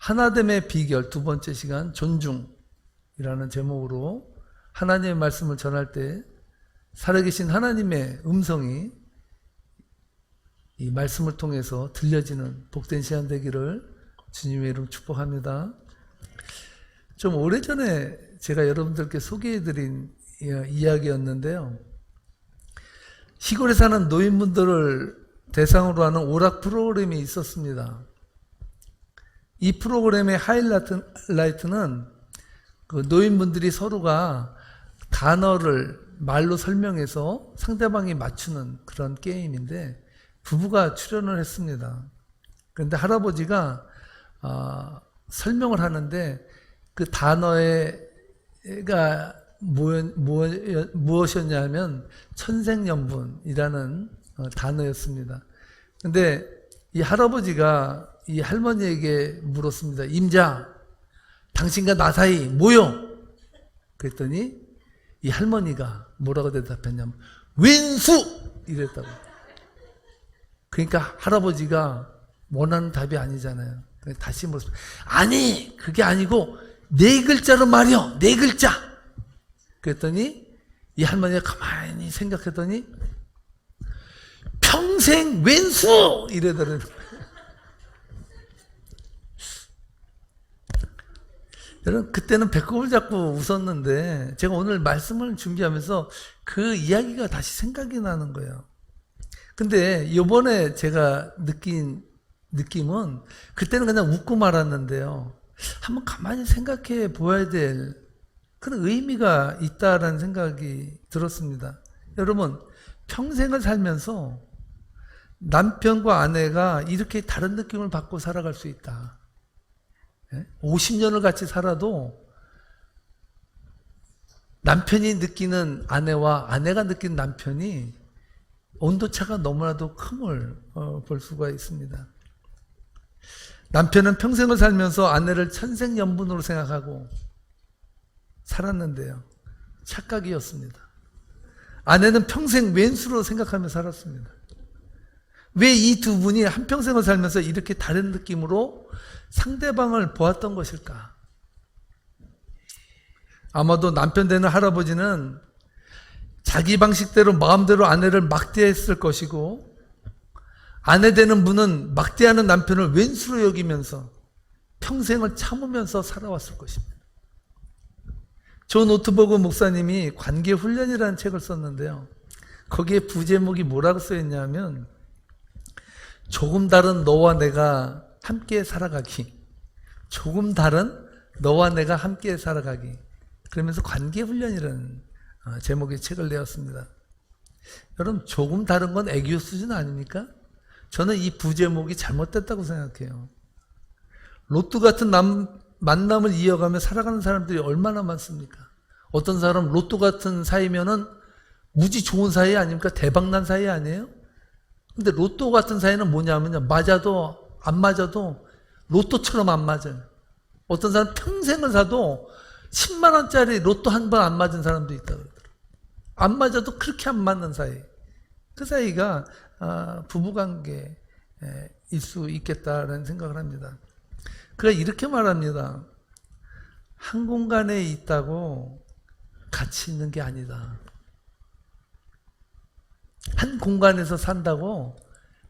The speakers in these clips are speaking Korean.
하나됨의 비결 두 번째 시간 존중이라는 제목으로 하나님의 말씀을 전할 때 살아계신 하나님의 음성이 이 말씀을 통해서 들려지는 복된 시간 되기를 주님의 이름 축복합니다. 좀 오래전에 제가 여러분들께 소개해드린 이야기였는데요. 시골에 사는 노인분들을 대상으로 하는 오락 프로그램이 있었습니다. 이 프로그램의 하이라이트는 그 노인분들이 서로가 단어를 말로 설명해서 상대방이 맞추는 그런 게임인데 부부가 출연을 했습니다. 그런데 할아버지가 설명을 하는데 그 단어가 무엇이었냐면 천생연분이라는 단어였습니다. 근데 이 할아버지가 이 할머니에게 물었습니다. 임자, 당신과 나 사이 뭐요? 그랬더니 이 할머니가 뭐라고 대답했냐면 왼수! 이랬다고. 그러니까 할아버지가 원하는 답이 아니잖아요. 다시 물었습니다. 아니, 그게 아니고 네 글자로 말이요. 네 글자. 그랬더니 이 할머니가 가만히 생각했더니 평생 왼수! 이래더라고요. 여러분, 그때는 배꼽을 잡고 웃었는데 제가 오늘 말씀을 준비하면서 그 이야기가 다시 생각이 나는 거예요. 근데 이번에 제가 느낀 느낌은 그때는 그냥 웃고 말았는데요. 한번 가만히 생각해 보아야 될 그런 의미가 있다라는 생각이 들었습니다. 여러분, 평생을 살면서 남편과 아내가 이렇게 다른 느낌을 받고 살아갈 수 있다. 50년을 같이 살아도 남편이 느끼는 아내와 아내가 느끼는 남편이 온도차가 너무나도 큼을 볼 수가 있습니다. 남편은 평생을 살면서 아내를 천생연분으로 생각하고 살았는데요. 착각이었습니다. 아내는 평생 왼수로 생각하며 살았습니다. 왜 이 두 분이 한평생을 살면서 이렇게 다른 느낌으로 상대방을 보았던 것일까? 아마도 남편 되는 할아버지는 자기 방식대로 마음대로 아내를 막대했을 것이고 아내 되는 분은 막대하는 남편을 왼수로 여기면서 평생을 참으면서 살아왔을 것입니다. 존 오트버그 목사님이 관계훈련이라는 책을 썼는데요. 거기에 부제목이 뭐라고 써있냐면 조금 다른 너와 내가 함께 살아가기. 조금 다른 너와 내가 함께 살아가기. 그러면서 관계훈련이라는 제목의 책을 내었습니다. 여러분, 조금 다른 건 애교 수준 아닙니까? 저는 이 부제목이 잘못됐다고 생각해요. 로또 같은 만남을 이어가며 살아가는 사람들이 얼마나 많습니까? 어떤 사람 로또 같은 사이면은 무지 좋은 사이 아닙니까? 대박난 사이 아니에요? 근데 로또 같은 사이는 뭐냐면요. 맞아도 안 맞아도 로또처럼 안 맞아요. 어떤 사람 평생을 사도 10만 원짜리 로또 한 번 안 맞은 사람도 있다고 그러더라고요. 안 맞아도 그렇게 안 맞는 사이. 그 사이가 부부관계일 수 있겠다라는 생각을 합니다. 그가 이렇게 말합니다. 한 공간에 있다고 같이 있는 게 아니다. 한 공간에서 산다고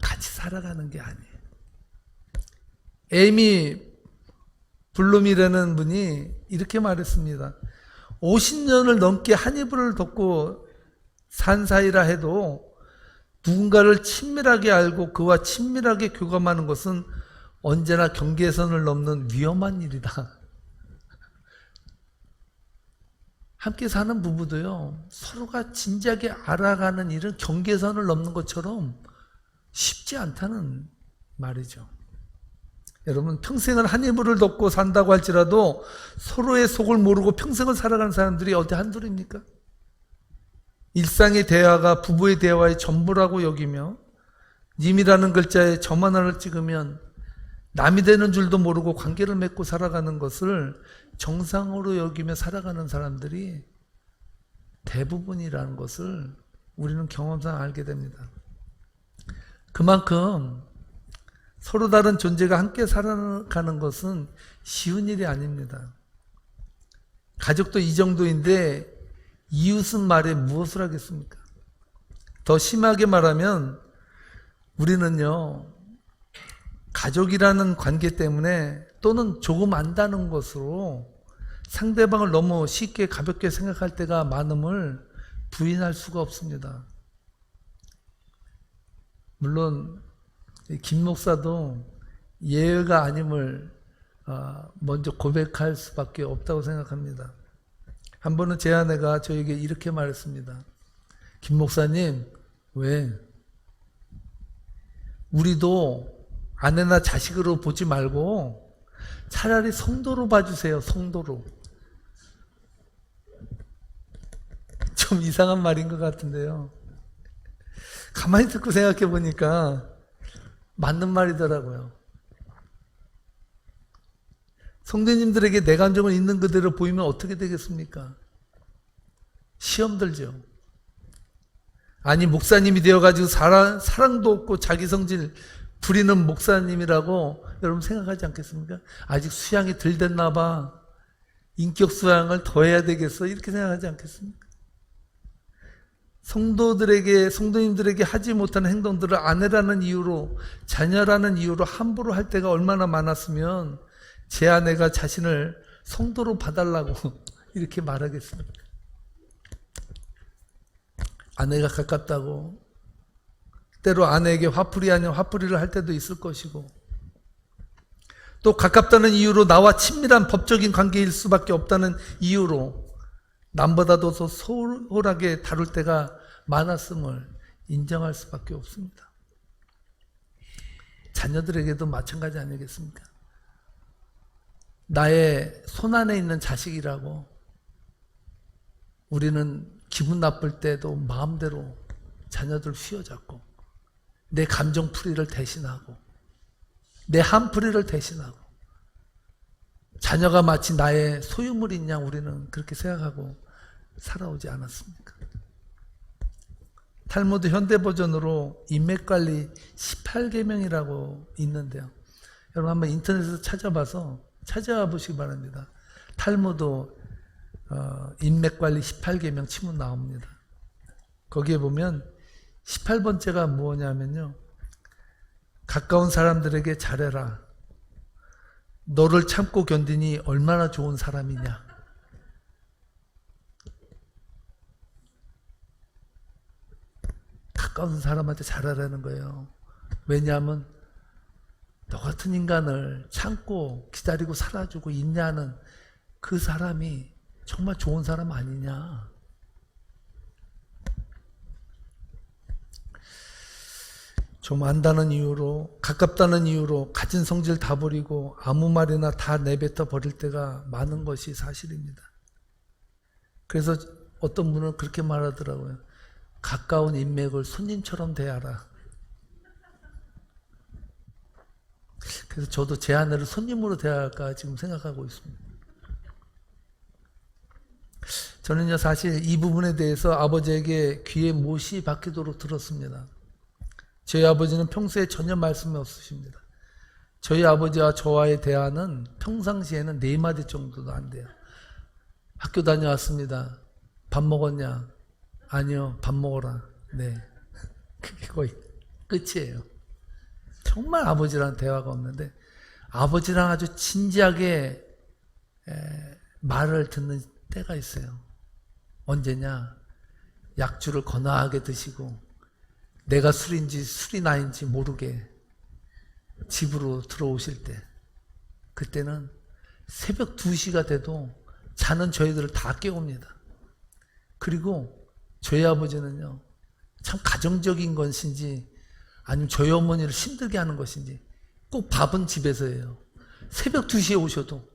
같이 살아가는 게 아니에요. 에이미 블룸이라는 분이 이렇게 말했습니다. 50년을 넘게 한 이불을 덮고 산 사이라 해도 누군가를 친밀하게 알고 그와 친밀하게 교감하는 것은 언제나 경계선을 넘는 위험한 일이다. 함께 사는 부부도요, 서로가 진지하게 알아가는 일은 경계선을 넘는 것처럼 쉽지 않다는 말이죠. 여러분, 평생을 한 이불을 덮고 산다고 할지라도 서로의 속을 모르고 평생을 살아가는 사람들이 어디 한둘입니까? 일상의 대화가 부부의 대화의 전부라고 여기며 님이라는 글자에 점 하나를 찍으면 남이 되는 줄도 모르고 관계를 맺고 살아가는 것을 정상으로 여기며 살아가는 사람들이 대부분이라는 것을 우리는 경험상 알게 됩니다. 그만큼 서로 다른 존재가 함께 살아가는 것은 쉬운 일이 아닙니다. 가족도 이 정도인데 이웃은 말에 무엇을 하겠습니까? 더 심하게 말하면 우리는요, 가족이라는 관계 때문에 또는 조금 안다는 것으로 상대방을 너무 쉽게 가볍게 생각할 때가 많음을 부인할 수가 없습니다. 물론 김 목사도 예외가 아님을 먼저 고백할 수밖에 없다고 생각합니다. 한 번은 제 아내가 저에게 이렇게 말했습니다. 김 목사님, 왜? 우리도 아내나 자식으로 보지 말고 차라리 성도로 봐주세요. 성도로. 좀 이상한 말인 것 같은데요. 가만히 듣고 생각해 보니까 맞는 말이더라고요. 성도님들에게 내 감정을 있는 그대로 보이면 어떻게 되겠습니까? 시험 들죠. 아니, 목사님이 되어가지고 사랑도 없고 자기 성질 부리는 목사님이라고 여러분 생각하지 않겠습니까? 아직 수양이 덜 됐나 봐. 인격 수양을 더 해야 되겠어. 이렇게 생각하지 않겠습니까? 성도님들에게 하지 못하는 행동들을 아내라는 이유로, 자녀라는 이유로 함부로 할 때가 얼마나 많았으면 제 아내가 자신을 성도로 봐달라고 이렇게 말하겠습니까? 아내가 가깝다고 때로 아내에게 화풀이 아닌 화풀이를 할 때도 있을 것이고, 또 가깝다는 이유로 나와 친밀한 법적인 관계일 수밖에 없다는 이유로 남보다도 더 소홀하게 다룰 때가 많았음을 인정할 수밖에 없습니다. 자녀들에게도 마찬가지 아니겠습니까? 나의 손안에 있는 자식이라고 우리는 기분 나쁠 때도 마음대로 자녀들 휘어잡고 내 감정풀이를 대신하고 내 한풀이를 대신하고 자녀가 마치 나의 소유물인 양 우리는 그렇게 생각하고 살아오지 않았습니까? 탈무드 현대버전으로 인맥관리 18계명이라고 있는데요. 여러분 한번 인터넷에서 찾아와 보시기 바랍니다. 탈무드 인맥관리 18계명 치면 나옵니다. 거기에 보면 18번째가 뭐냐면요. 가까운 사람들에게 잘해라. 너를 참고 견디니 얼마나 좋은 사람이냐. 가까운 사람한테 잘하라는 거예요. 왜냐하면 너 같은 인간을 참고 기다리고 살아주고 인내하는 그 사람이 정말 좋은 사람 아니냐. 좀 안다는 이유로, 가깝다는 이유로 가진 성질 다 버리고 아무 말이나 다 내뱉어 버릴 때가 많은 것이 사실입니다. 그래서 어떤 분은 그렇게 말하더라고요. 가까운 인맥을 손님처럼 대하라. 그래서 저도 제 아내를 손님으로 대할까 지금 생각하고 있습니다. 저는요, 사실 이 부분에 대해서 아버지에게 귀에 못이 박히도록 들었습니다. 저희 아버지는 평소에 전혀 말씀이 없으십니다. 저희 아버지와 저와의 대화는 평상시에는 4마디 정도도 안 돼요. 학교 다녀왔습니다. 밥 먹었냐? 아니요, 밥 먹어라. 네. 그게 거의 끝이에요. 정말 아버지랑 대화가 없는데 아버지랑 아주 진지하게 말을 듣는 때가 있어요. 언제냐? 약주를 거나하게 드시고 내가 술인지 술이 나인지 모르게 집으로 들어오실 때, 그때는 새벽 2시가 돼도 자는 저희들을 다 깨웁니다. 그리고 저희 아버지는요, 참 가정적인 것인지 아니면 저희 어머니를 힘들게 하는 것인지 꼭 밥은 집에서 해요. 새벽 2시에 오셔도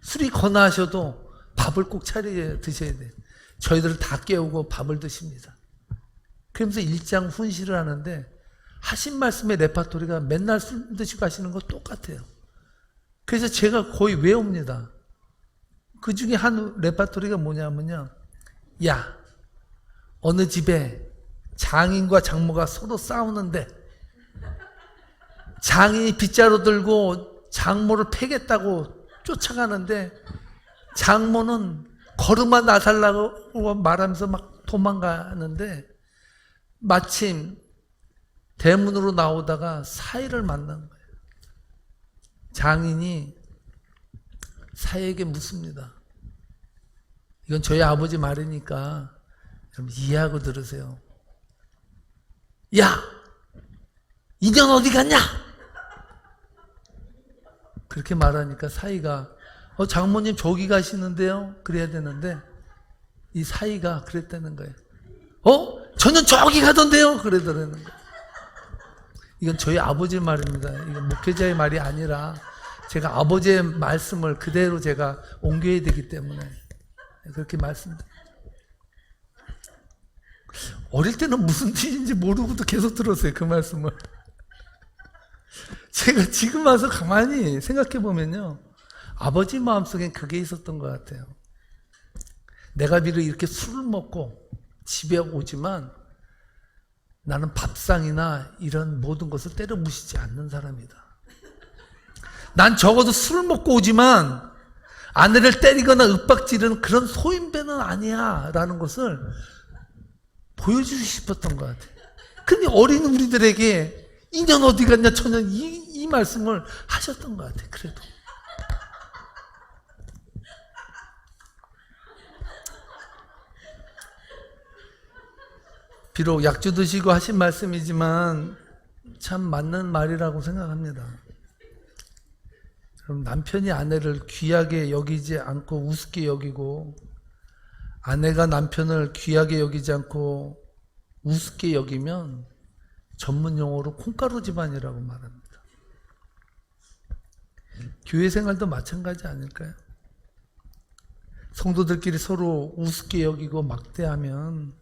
술이 거나하셔도 밥을 꼭 차려 드셔야 돼요. 저희들을 다 깨우고 밥을 드십니다. 그러면서 일장훈시를 하는데 하신 말씀의 레파토리가 맨날 술 드시고 하시는 거 똑같아요. 그래서 제가 거의 외웁니다. 그 중에 한 레파토리가 뭐냐면요. 야, 어느 집에 장인과 장모가 서로 싸우는데 장인이 빗자루 들고 장모를 패겠다고 쫓아가는데 장모는 걸음마 나살라고 말하면서 막 도망가는데 마침 대문으로 나오다가 사이를 만난 거예요. 장인이 사이에게 묻습니다. 이건 저희 아버지 말이니까 여러분 이해하고 들으세요. 야! 인연 어디 갔냐? 그렇게 말하니까 사이가 장모님 저기 가시는데요? 그래야 되는데 이 사이가 그랬다는 거예요. 저는 저기 가던데요? 그러더라는 거예요. 이건 저희 아버지 말입니다. 이건 목회자의 말이 아니라 제가 아버지의 말씀을 그대로 제가 옮겨야 되기 때문에 그렇게 말씀드립니다. 어릴 때는 무슨 뜻인지 모르고도 계속 들었어요. 그 말씀을. 제가 지금 와서 가만히 생각해 보면요. 아버지 마음속엔 그게 있었던 것 같아요. 내가 비록 이렇게 술을 먹고 집에 오지만 나는 밥상이나 이런 모든 것을 때려 부시지 않는 사람이다. 난 적어도 술을 먹고 오지만 아내를 때리거나 윽박지르는 그런 소인배는 아니야 라는 것을 보여주고 싶었던 것 같아요. 근데 어린 우리들에게 인연 어디 갔냐 저는 이 말씀을 하셨던 것 같아요. 그래도 비록 약주 드시고 하신 말씀이지만 참 맞는 말이라고 생각합니다. 그럼 남편이 아내를 귀하게 여기지 않고 우습게 여기고 아내가 남편을 귀하게 여기지 않고 우습게 여기면 전문 용어로 콩가루 집안이라고 말합니다. 교회 생활도 마찬가지 아닐까요? 성도들끼리 서로 우습게 여기고 막대하면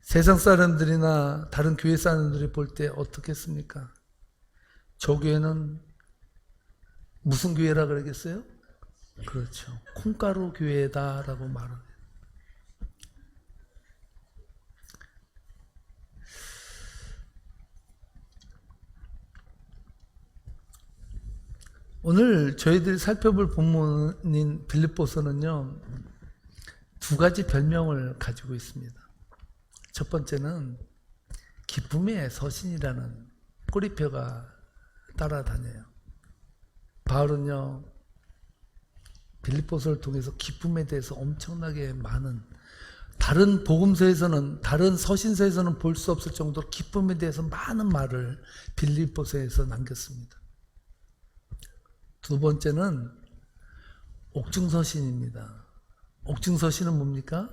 세상 사람들이나 다른 교회 사람들이 볼 때 어떻겠습니까? 저 교회는 무슨 교회라 그러겠어요? 그렇죠. 콩가루 교회다라고 말합니다. 오늘 저희들이 살펴볼 본문인 빌립보서는요, 두 가지 별명을 가지고 있습니다. 첫 번째는 기쁨의 서신이라는 꼬리표가 따라다녀요. 바울은요, 빌립보서를 통해서 기쁨에 대해서 엄청나게 많은, 다른 복음서에서는, 다른 서신서에서는 볼 수 없을 정도로 기쁨에 대해서 많은 말을 빌립보서에서 남겼습니다. 두 번째는 옥중서신입니다. 옥중서신은 뭡니까?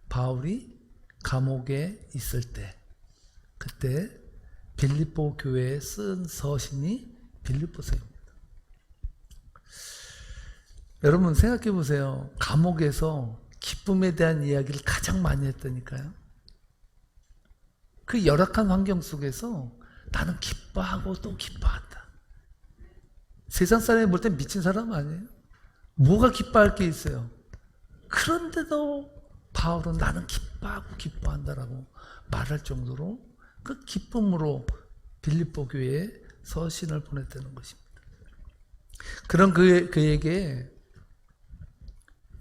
바울이 감옥에 있을 때, 그때 빌립보 교회에 쓴 서신이 빌립보서입니다. 여러분 생각해 보세요. 감옥에서 기쁨에 대한 이야기를 가장 많이 했다니까요. 그 열악한 환경 속에서 나는 기뻐하고 또 기뻐한다. 세상 사람이 볼 땐 미친 사람 아니에요? 뭐가 기뻐할 게 있어요? 그런데도 바울은 나는 기뻐하고 기뻐한다라고 말할 정도로 그 기쁨으로 빌립보 교회에 서신을 보냈다는 것입니다. 그런 그에게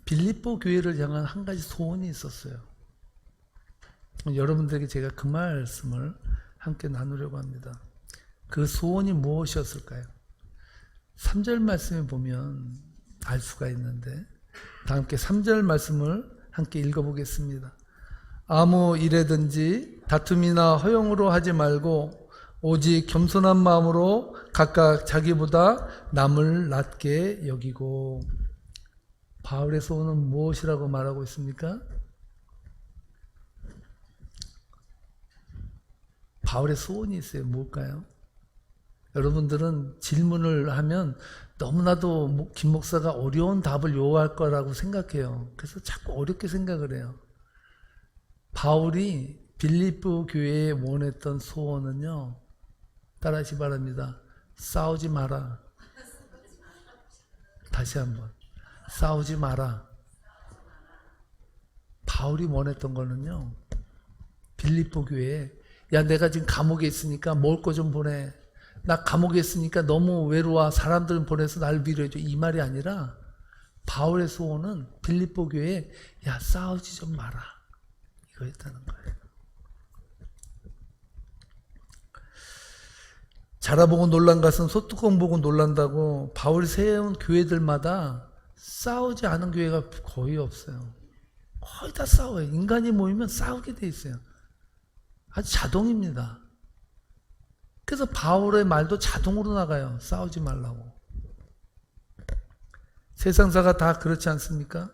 빌립보 교회를 향한 한 가지 소원이 있었어요. 여러분들에게 제가 그 말씀을 함께 나누려고 합니다. 그 소원이 무엇이었을까요? 3절 말씀에 보면 알 수가 있는데, 다 함께 3절 말씀을 함께 읽어보겠습니다. 아무 일에든지 다툼이나 허용으로 하지 말고 오직 겸손한 마음으로 각각 자기보다 남을 낮게 여기고. 바울의 소원은 무엇이라고 말하고 있습니까? 바울의 소원이 있어요. 뭘까요? 여러분들은 질문을 하면 너무나도 김 목사가 어려운 답을 요구할 거라고 생각해요. 그래서 자꾸 어렵게 생각을 해요. 바울이 빌립보 교회에 원했던 소원은요, 따라하시 바랍니다. 싸우지 마라. 다시 한번. 싸우지 마라. 바울이 원했던 거는요, 빌립보 교회에 야 내가 지금 감옥에 있으니까 먹을 거 좀 보내. 나 감옥에 있으니까 너무 외로워. 사람들 보내서 날 위로해줘. 이 말이 아니라 바울의 소원은 빌립보 교회에 야 싸우지 좀 마라. 이거였다는 거예요. 자라보고 놀란 것은 소뚜껑 보고 놀란다고 바울이 세운 교회들마다 싸우지 않은 교회가 거의 없어요. 거의 다 싸워요. 인간이 모이면 싸우게 돼 있어요. 아주 자동입니다. 그래서 바울의 말도 자동으로 나가요. 싸우지 말라고. 세상사가 다 그렇지 않습니까?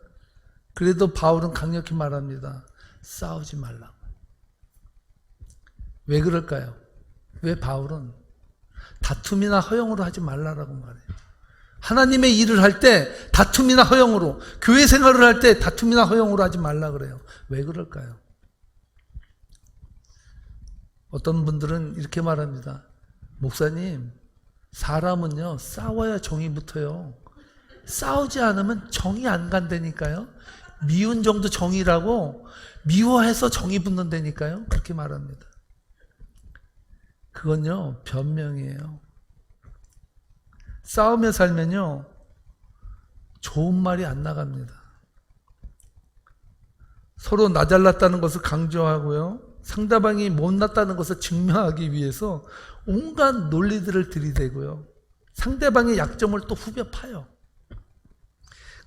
그래도 바울은 강력히 말합니다. 싸우지 말라고. 왜 그럴까요? 왜 바울은 다툼이나 허용으로 하지 말라라고 말해요. 하나님의 일을 할 때 다툼이나 허용으로, 교회 생활을 할 때 다툼이나 허용으로 하지 말라 그래요. 왜 그럴까요? 어떤 분들은 이렇게 말합니다. 목사님, 사람은요 싸워야 정이 붙어요. 싸우지 않으면 정이 안 간다니까요. 미운 정도 정이라고, 미워해서 정이 붙는다니까요. 그렇게 말합니다. 그건요 변명이에요. 싸우며 살면요 좋은 말이 안 나갑니다. 서로 나 잘났다는 것을 강조하고요, 상대방이 못났다는 것을 증명하기 위해서 온갖 논리들을 들이대고요, 상대방의 약점을 또 후벼 파요.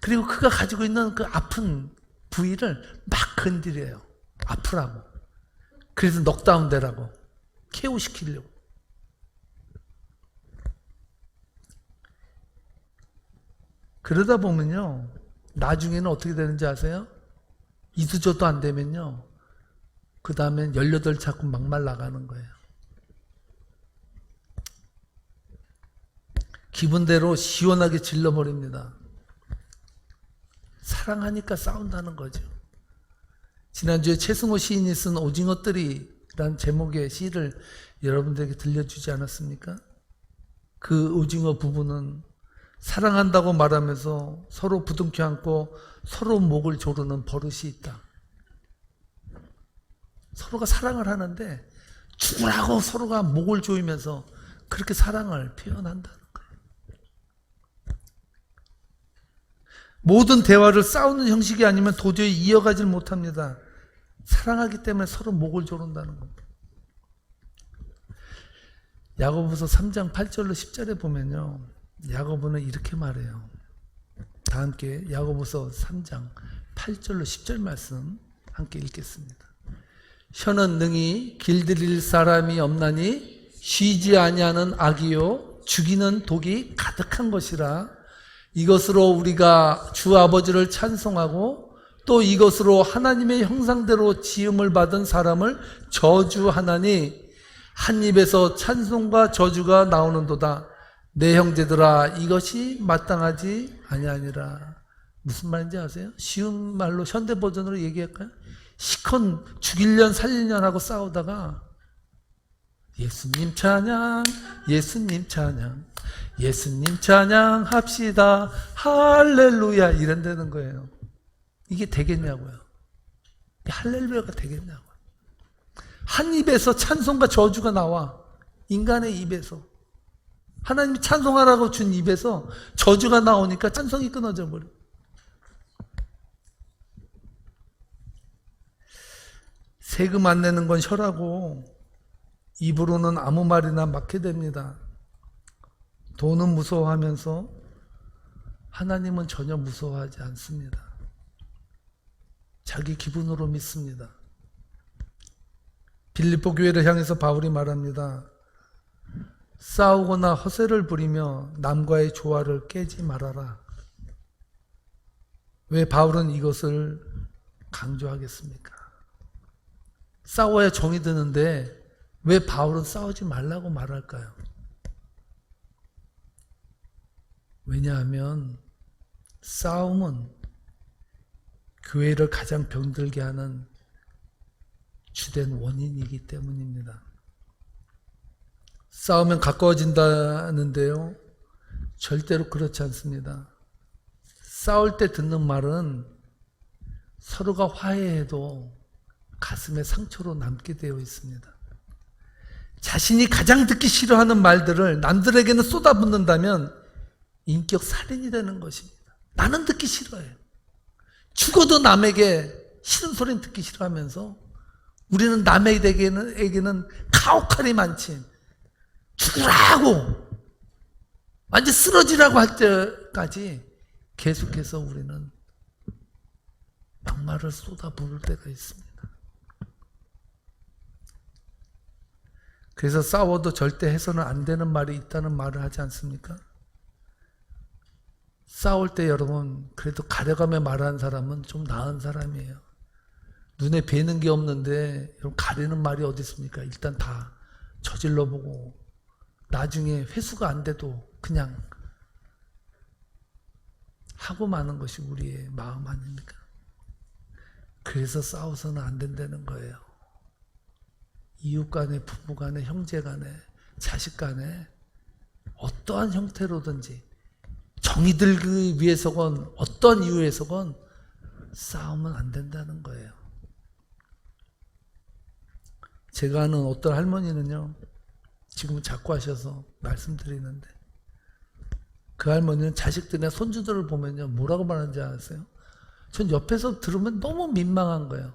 그리고 그가 가지고 있는 그 아픈 부위를 막 건드려요. 아프라고. 그래서 넉다운 되라고, KO 시키려고. 그러다 보면요 나중에는 어떻게 되는지 아세요? 이수저도 안 되면요 그 다음엔 18 자꾸 막말 나가는 거예요. 기분대로 시원하게 질러버립니다. 사랑하니까 싸운다는 거죠. 지난주에 최승호 시인이 쓴 오징어들이라는 제목의 시를 여러분들에게 들려주지 않았습니까? 그 오징어 부부는 사랑한다고 말하면서 서로 부둥켜 안고 서로 목을 조르는 버릇이 있다. 서로가 사랑을 하는데 죽으라고 서로가 목을 조이면서 그렇게 사랑을 표현한다는 거예요. 모든 대화를 싸우는 형식이 아니면 도저히 이어가질 못합니다. 사랑하기 때문에 서로 목을 조른다는 겁니다. 야고보서 3장 8절로 10절에 보면요 야고보는 이렇게 말해요. 다 함께 야고보서 3장 8절로 10절 말씀 함께 읽겠습니다. 혀는 능히 길들일 사람이 없나니 쉬지 아니하는 악이요 죽이는 독이 가득한 것이라. 이것으로 우리가 주 아버지를 찬송하고 또 이것으로 하나님의 형상대로 지음을 받은 사람을 저주하나니 한 입에서 찬송과 저주가 나오는도다. 내 형제들아 이것이 마땅하지 아니하니라. 무슨 말인지 아세요? 쉬운 말로 현대 버전으로 얘기할까요? 시컨 죽일년 살릴년 하고 싸우다가 예수님 찬양, 예수님 찬양, 예수님 찬양 합시다 할렐루야 이런다는 거예요. 이게 되겠냐고요. 할렐루야가 되겠냐고요. 한 입에서 찬송과 저주가 나와. 인간의 입에서. 하나님이 찬송하라고 준 입에서 저주가 나오니까 찬송이 끊어져 버려. 세금 안 내는 건 혀라고 입으로는 아무 말이나 막게 됩니다. 돈은 무서워하면서 하나님은 전혀 무서워하지 않습니다. 자기 기분으로 믿습니다. 빌립보 교회를 향해서 바울이 말합니다. 싸우거나 허세를 부리며 남과의 조화를 깨지 말아라. 왜 바울은 이것을 강조하겠습니까? 싸워야 정이 드는데 왜 바울은 싸우지 말라고 말할까요? 왜냐하면 싸움은 교회를 가장 병들게 하는 주된 원인이기 때문입니다. 싸우면 가까워진다는데요, 절대로 그렇지 않습니다. 싸울 때 듣는 말은 서로가 화해해도 가슴에 상처로 남게 되어 있습니다. 자신이 가장 듣기 싫어하는 말들을 남들에게는 쏟아붓는다면 인격 살인이 되는 것입니다. 나는 듣기 싫어해요. 죽어도 남에게 싫은 소리는 듣기 싫어하면서 우리는 남에게는 가혹할이 많지. 죽으라고 완전 쓰러지라고 할 때까지 계속해서 우리는 막말을 쏟아부을 때가 있습니다. 그래서 싸워도 절대 해서는 안 되는 말이 있다는 말을 하지 않습니까? 싸울 때 여러분 그래도 가려가며 말하는 사람은 좀 나은 사람이에요. 눈에 뵈는 게 없는데 여러분 가리는 말이 어디 있습니까? 일단 다 저질러 보고 나중에 회수가 안 돼도 그냥 하고 마는 것이 우리의 마음 아닙니까? 그래서 싸워서는 안 된다는 거예요. 이웃 간에, 부부 간에, 형제 간에, 자식 간에 어떠한 형태로든지 정의 들기 위해서건 어떤 이유에서건 싸우면 안 된다는 거예요. 제가 아는 어떤 할머니는요, 지금 자꾸 하셔서 말씀드리는데 그 할머니는 자식들이나 손주들을 보면요 뭐라고 말하는지 아세요? 전 옆에서 들으면 너무 민망한 거예요.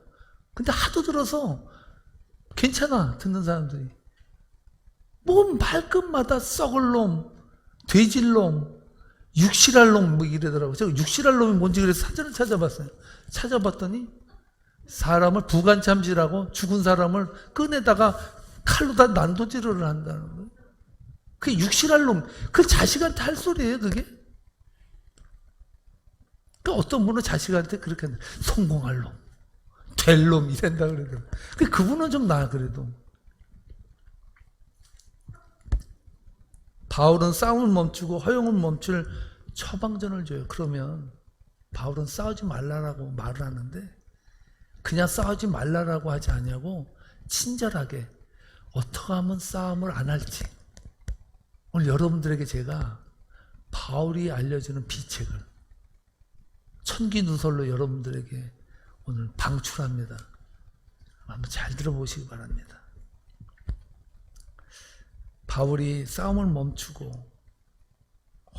근데 하도 들어서 괜찮아 듣는 사람들이 뭐 말끝마다 썩을 놈, 돼질 놈, 육실할 놈 뭐 이러더라고요. 제가 육실할 놈이 뭔지 그래서 사전을 찾아봤어요. 찾아봤더니 사람을 부간참시라고 죽은 사람을 꺼내다가 칼로 다 난도질을 한다는 거예요. 그게 육실할 놈, 그 자식한테 할 소리예요 그게. 그 어떤 분은 자식한테 그렇게 한다. 성공할 놈, 될 놈 이런다 그러더라고요. 그분은 좀 나아 그래도. 바울은 싸움을 멈추고 허용을 멈출 처방전을 줘요. 그러면 바울은 싸우지 말라라고 말을 하는데 그냥 싸우지 말라라고 하지 않냐고 친절하게 어떻게 하면 싸움을 안 할지 오늘 여러분들에게 제가 바울이 알려주는 비책을 천기누설로 여러분들에게 오늘 방출합니다. 한번 잘 들어보시기 바랍니다. 바울이 싸움을 멈추고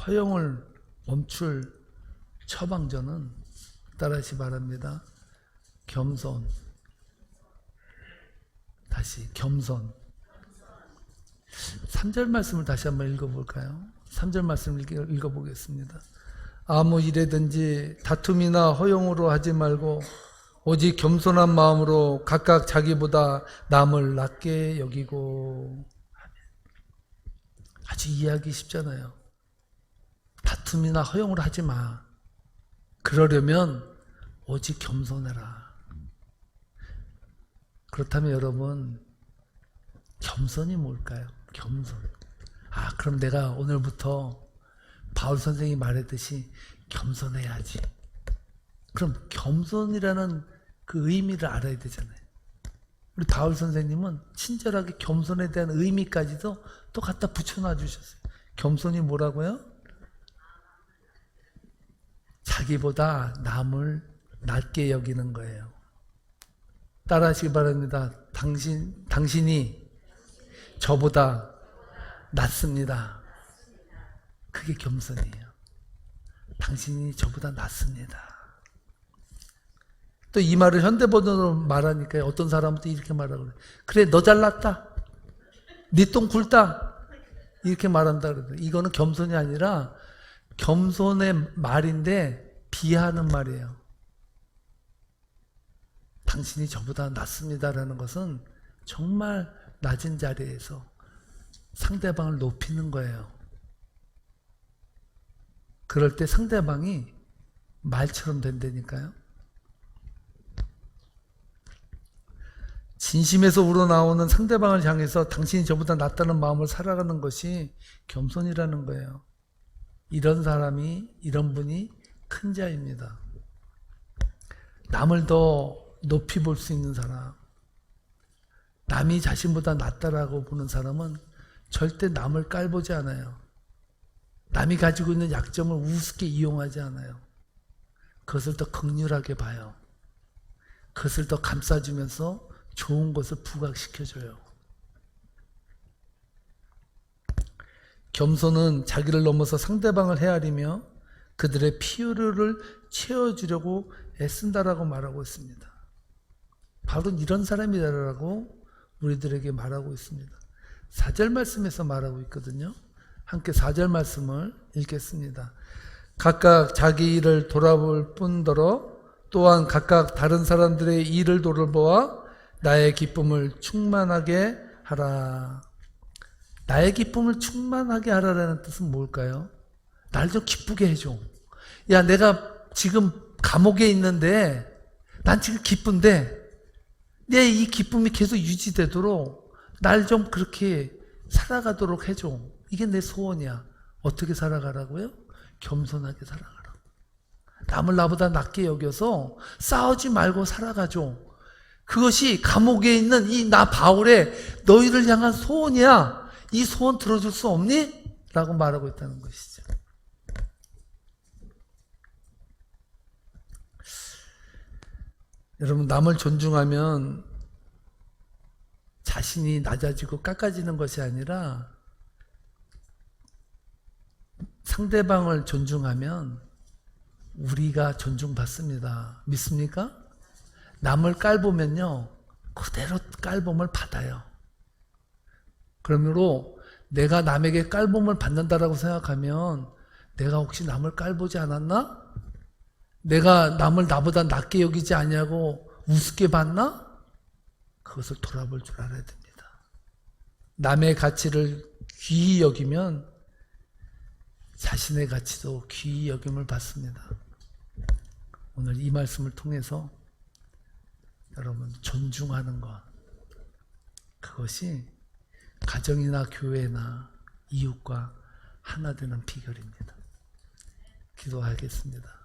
허용을 멈출 처방전은 따라하시 바랍니다. 겸손. 다시 겸손. 3절 말씀을 다시 한번 읽어볼까요? 3절 말씀을 읽어보겠습니다. 아무 일에든지 다툼이나 허용으로 하지 말고 오직 겸손한 마음으로 각각 자기보다 남을 낮게 여기고. 아주 이해하기 쉽잖아요. 다툼이나 허용을 하지 마. 그러려면 오직 겸손해라. 그렇다면 여러분 겸손이 뭘까요? 겸손. 그럼 내가 오늘부터 바울 선생님이 말했듯이 겸손해야지. 그럼 겸손이라는 그 의미를 알아야 되잖아요. 우리 바울 선생님은 친절하게 겸손에 대한 의미까지도 또 갖다 붙여놔 주셨어요. 겸손이 뭐라고요? 자기보다 남을 낮게 여기는 거예요. 따라하시기 바랍니다. 당신이 저보다 낫습니다. 그게 겸손이에요. 당신이 저보다 낫습니다. 또 이 말을 현대버전으로 말하니까 어떤 사람은 또 이렇게 말하고 그래. 그래 너 잘났다. 네 똥 굵다. 이렇게 말한다 그러더라고요. 이거는 겸손이 아니라 겸손의 말인데 비하하는 말이에요. 당신이 저보다 낫습니다라는 것은 정말 낮은 자리에서 상대방을 높이는 거예요. 그럴 때 상대방이 말처럼 된다니까요. 진심에서 우러나오는 상대방을 향해서 당신이 저보다 낫다는 마음을 살아가는 것이 겸손이라는 거예요. 이런 사람이, 이런 분이 큰 자입니다. 남을 더 높이 볼 수 있는 사람, 남이 자신보다 낫다라고 보는 사람은 절대 남을 깔보지 않아요. 남이 가지고 있는 약점을 우습게 이용하지 않아요. 그것을 더 긍휼하게 봐요. 그것을 더 감싸주면서 좋은 것을 부각시켜줘요. 겸손은 자기를 넘어서 상대방을 헤아리며 그들의 필요를 채워주려고 애쓴다라고 말하고 있습니다. 바로 이런 사람이다라고 우리들에게 말하고 있습니다. 4절 말씀에서 말하고 있거든요. 함께 4절 말씀을 읽겠습니다. 각각 자기 일을 돌아볼 뿐더러 또한 각각 다른 사람들의 일을 돌아보아 나의 기쁨을 충만하게 하라. 나의 기쁨을 충만하게 하라라는 뜻은 뭘까요? 날 좀 기쁘게 해줘. 야, 내가 지금 감옥에 있는데 난 지금 기쁜데 내 이 기쁨이 계속 유지되도록 날 좀 그렇게 살아가도록 해줘. 이게 내 소원이야. 어떻게 살아가라고요? 겸손하게 살아가라. 남을 나보다 낮게 여겨서 싸우지 말고 살아가줘. 그것이 감옥에 있는 이 나 바울의 너희를 향한 소원이야. 이 소원 들어줄 수 없니? 라고 말하고 있다는 것이죠. 여러분, 남을 존중하면 자신이 낮아지고 깎아지는 것이 아니라 상대방을 존중하면 우리가 존중받습니다. 믿습니까? 남을 깔보면요, 그대로 깔봄을 받아요. 그러므로 내가 남에게 깔봄을 받는다라고 생각하면 내가 혹시 남을 깔보지 않았나? 내가 남을 나보다 낮게 여기지 아니하고 우습게 봤나? 그것을 돌아볼 줄 알아야 됩니다. 남의 가치를 귀히 여기면 자신의 가치도 귀히 여김을 받습니다. 오늘 이 말씀을 통해서 여러분, 존중하는 것, 그것이 가정이나 교회나 이웃과 하나 되는 비결입니다. 기도하겠습니다.